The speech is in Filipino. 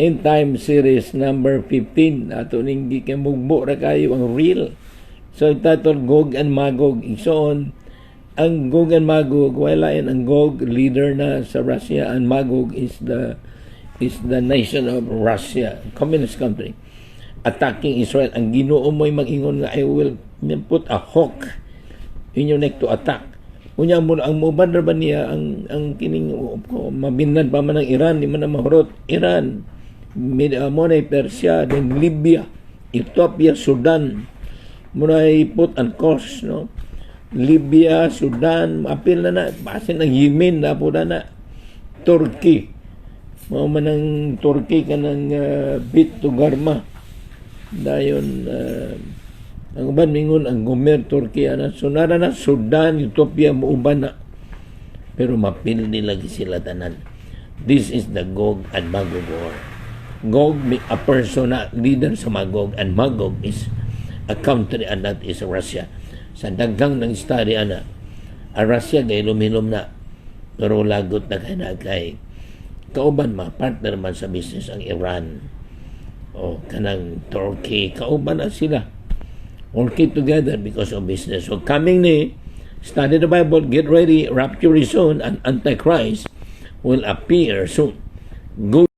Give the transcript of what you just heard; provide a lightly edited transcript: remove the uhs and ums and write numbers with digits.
End Time Series number 15. Ato ning gikamugbo ra kayo ang real. So title Gog and Magog. Igsoon ang Gog and Magog, wala yan ang Gog leader na sa Russia, and Magog is the nation of Russia, communist country, attacking Israel. Ang Ginoo mo'y mag-ingon nga, I will put a hawk in your neck to attack. Unya mo ang mubandar ba niya ang kining mabindan pa man ng Iran, di man na mahurot Iran, mo na Persia, then Libya, Ethiopia, Sudan, mo na put on course, no? Libya, Sudan, apil na basin ng Yemen na po na Turkey. Mga man ng Turkey ka ng bit to Garma. Dayon, ang uban mingon, ang Gomer, Turkey, sunara na, Sudan, Ethiopia, muuban na. Pero mapil nila sila tanan. This is the Gog and Magog war. Gog, a person na leader sa Magog, and Magog is a country, and that is Russia. Sa dagang ng study ana, ang Russia gay lumilom na, pero lagot na kay kauban partner man sa business ang Iran o kanang Turkey, kauban na sila, working together because of business. So coming ni, study the Bible, get ready, rapture is soon, and Antichrist will appear soon. Good.